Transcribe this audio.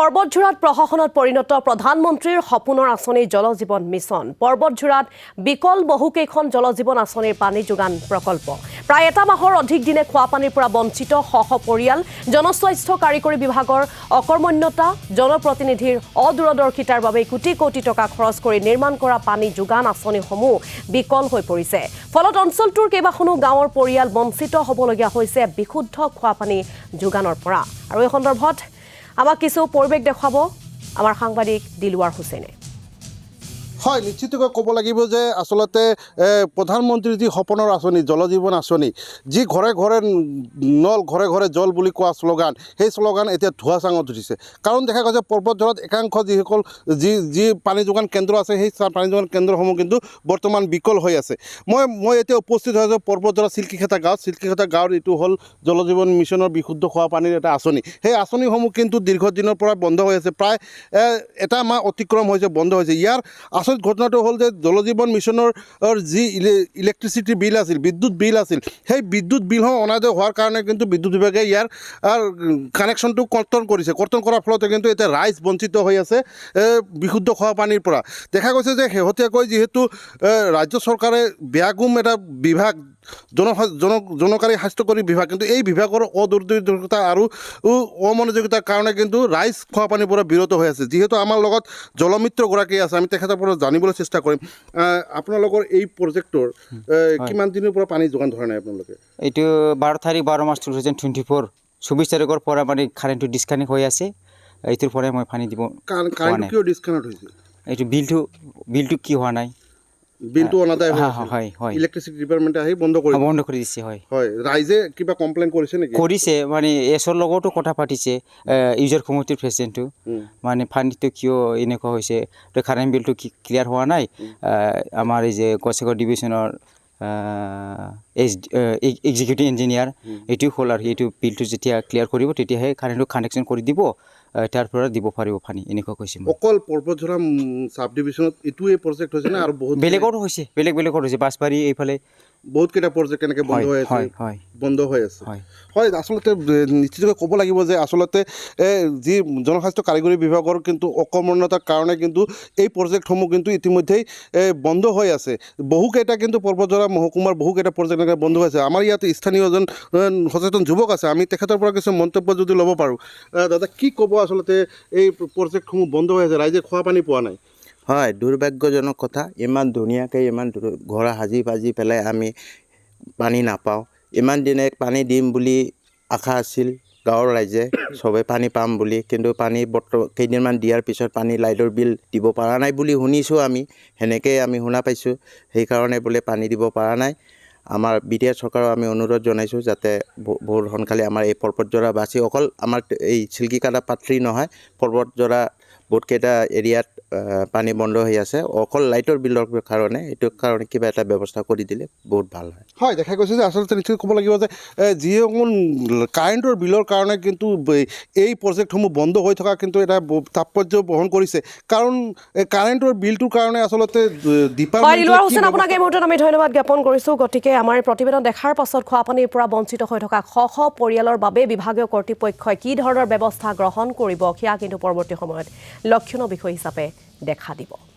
পৰ্বতঝোৰাত প্ৰশাসনত পৰিণত প্ৰধানমন্ত্ৰীৰ সপোনৰ আঁচনি জল জীৱন মিছন পৰ্বতঝোৰাত বিকল বহুকেইখন জল জীৱন আঁচনিৰ পানী যোগান প্ৰকল্প প্ৰায় এটা মাহৰ অধিক দিনে খোৱা পানীৰ পৰা বঞ্চিত শ পৰিয়াল জনস্বাস্থ্য কাৰিকৰী বিভাগৰ অকৰ্মণ্যতা জনপ্ৰতিনিধিৰ অদূৰদৰ্শিতাৰ বাবে কোটি কোটি টকা খৰচ কৰি নিৰ্মাণ কৰা পানী যোগান আঁচনিসমূহ বিকল হৈ পৰিছে ফলত অঞ্চলটোৰ কেইবাখনো গাঁৱৰ পৰিয়াল বঞ্চিত হ'বলগীয়া হৈছে বিশুদ্ধ খোৱা পানী যোগানৰ পৰা আৰু এই সন্দৰ্ভত আমাক কিছু পৰিৱেশ দেখাব আমাৰ সাংবাদিক দিলৱাৰ হুছেইনে হয় নিশ্চিতকৈ ক'ব লাগিব যে আসলতে প্ৰধানমন্ত্ৰীৰ যি সপোনৰ আঁচনি জল জীৱন আঁচনি যি ঘৰে ঘৰে নল ঘৰে ঘৰে জল বুলি কোৱা শ্লোগান সেই শ্লোগান এতিয়া ধোঁৱা চাঙত উঠিছে কাৰণ দেখা গৈছে পৰ্বতঝোৰাত একাংশ যিসকল যি পানী যোগান কেন্দ্ৰ আছে সেই পানী যোগান কেন্দ্ৰসমূহ কিন্তু বৰ্তমান বিকল হৈ আছে মই এতিয়া উপস্থিত হৈ আছোঁ পৰ্বতঝোৰা চিল্কিখেতা গাঁৱত এইটো হ'ল জল জীৱন মিছনৰ বিশুদ্ধ খোৱা পানীৰ এটা আঁচনি সেই আঁচনিসমূহ কিন্তু দীৰ্ঘদিনৰ পৰা বন্ধ হৈ আছে প্ৰায় এটা মাহ অতিক্ৰম হৈছে বন্ধ হৈছে ইয়াৰ ঘটনাটো হ'ল যে জল জীৱন মিছনৰ যি ইলেক্ট্ৰিচিটি বিল আছিল বিদ্যুৎ বিল আছিল সেই বিদ্যুৎ বিলসমূহ অনাদায় হোৱাৰ কাৰণে কিন্তু বিদ্যুৎ বিভাগে ইয়াৰ কানেকশ্যনটো কৰ্তন কৰাৰ ফলতে কিন্তু এতিয়া ৰাইজ বঞ্চিত হৈ আছে বিশুদ্ধ খোৱা পানীৰ পৰা দেখা গৈছে যে শেহতীয়াকৈ যিহেতু ৰাজ্য চৰকাৰে ব্যাগুম এটা বিভাগ জনকাৰী স্বাস্থ্যকৰী বিভাগ কিন্তু এই বিভাগৰ অদূৰদৰ্শিতা আৰু অমনোযোগিতাৰ কাৰণে কিন্তু ৰাইজ খোৱা পানীৰ পৰা বিৰত হৈ আছে যিহেতু আমাৰ লগত জলমিত্ৰগৰাকী আছে আমি তেখেতৰ পৰা জানিবলৈ চেষ্টা কৰিম আপোনালোকৰ এই প্ৰজেক্টৰ কিমান দিনৰ পৰা পানী যোগান ধৰা নাই আপোনালোকে এইটো 12 তাৰিখ 12 মাৰ্চ 2024 24 তাৰিখৰ পৰা মানে কাৰেণ্টটো ডিছকানেক্ট হৈ আছে এইটোৰ পৰা মই পানী দিব কাৰেণ্ট কিয় ডিছকানেক্ট হৈছে এইটো বিলটো কি হোৱা নাই বিলটো অনাদায় হয় হয় ইলেক্ট্ৰিচিটি ডিপাৰ্টমেণ্টে আহি বন্ধ কৰি দিছে হয় হয় ৰাইজে কিবা কমপ্লেইন কৰিছে নেকি কৰিছে মানে এছৰ লগতো কথা পাতিছে ইউজাৰ কমিটিৰ প্ৰেচিডেণ্টটো মানে পানীটো কিয় এনেকুৱা হৈছে কাৰেণ্ট বিলটো ক্লিয়াৰ হোৱা নাই আমাৰ এই যে কচেগড় ডিভিশ্যনৰ এক্সিকিউটিভ ইঞ্জিনিয়াৰ এইটো হ'ল আৰু এইটো বিলটো যেতিয়া ক্লিয়াৰ কৰিব তেতিয়াহে কাৰেণ্টটো কানেকশ্যন কৰি দিব তাৰ পৰা দিব পাৰিব পানী এনেকুৱা কৈছে অকল পৰ্বতঝোৰা চাব ডিভিশ্যনত এইটোৱে প্ৰজেক্ট হৈছে নে আৰু বহুত বেলেগতো হৈছে বেলেগত হৈছে বাছবাৰী এইফালে বহুতকেইটা প্ৰজেক্ট এনেকৈ বন্ধ হৈ আছে হয় আচলতে নিশ্চিতকৈ ক'ব লাগিব যে আচলতে যি জনস্বাস্থ্য কাৰিকৰী বিভাগৰ কিন্তু অকৰ্মণ্যতাৰ কাৰণে কিন্তু এই প্ৰজেক্টসমূহ কিন্তু ইতিমধ্যেই বন্ধ হৈ আছে বহুকেইটা কিন্তু পৰ্বতঝোৰা মহকুমাৰ বহুকেইটা প্ৰজেক্ট এনেকৈ বন্ধ হৈ আছে আমাৰ ইয়াত স্থানীয় এজন সচেতন যুৱক আছে আমি তেখেতৰ পৰা কিছু মন্তব্য যদি ল'ব পাৰোঁ দাদা কি ক'ব আচলতে এই প্ৰজেক্টসমূহ বন্ধ হৈ আছে ৰাইজে খোৱা পানী পোৱা নাই হয় দুৰ্ভাগ্যজনক কথা ইমান ধুনীয়াকৈ ইমান ঘৰ সাজি পেলাই আমি পানী নাপাওঁ ইমান দিনে পানী দিম বুলি আশা আছিল গাঁৱৰ ৰাইজে সবে পানী পাম বুলি কিন্তু পানী কেইদিনমান দিয়াৰ পিছত পানী লাইটৰ বিল দিব পৰা নাই বুলি শুনিছোঁ আমি সেনেকৈ আমি শুনা পাইছোঁ সেইকাৰণে বোলে পানী দিব পৰা নাই আমাৰ বিটিআৰ চৰকাৰক আমি অনুৰোধ জনাইছোঁ যাতে বহুত সোনকালে আমাৰ এই পৰ্বতঝোৰাবাসী অকল আমাৰ এই চিল্কিকাটা পাত্ৰী নহয় পৰ্বতঝোৰা বহুতকেইটা এৰিয়াত পানী বন্ধ হৈ আছে অকল লাইটৰ বিলৰ কাৰণে এইটোৰ কাৰণে কিবা এটা ব্যৱস্থা কৰি দিলে বহুত ভাল হয় হয় দেখা গৈছে যে আচলতে নিশ্চয় ক'ব লাগিব যে যিসকল কাৰেণ্টৰ বিলৰ কাৰণে কিন্তু এই প্ৰজেক্টসমূহ বন্ধ হৈ থকা কিন্তু এটা তাৎপৰ্য বহন কৰিছে কাৰণ কাৰেণ্টৰ বিলটোৰ কাৰণে আচলতে ডিপাৰ্টমেণ্ট আপোনাক এই মুহূৰ্তত আমি ধন্যবাদ জ্ঞাপন কৰিছোঁ গতিকে আমাৰ প্ৰতিবেদন দেখাৰ পাছত খোৱা পানীৰ পৰা বঞ্চিত হৈ থকা শ পৰিয়ালৰ বাবে বিভাগীয় কৰ্তৃপক্ষই কি ধৰণৰ ব্যৱস্থা গ্ৰহণ কৰিব সেয়া কিন্তু পৰৱৰ্তী সময়ত লক্ষণীয় বিষয় হিচাপে দেখা দিব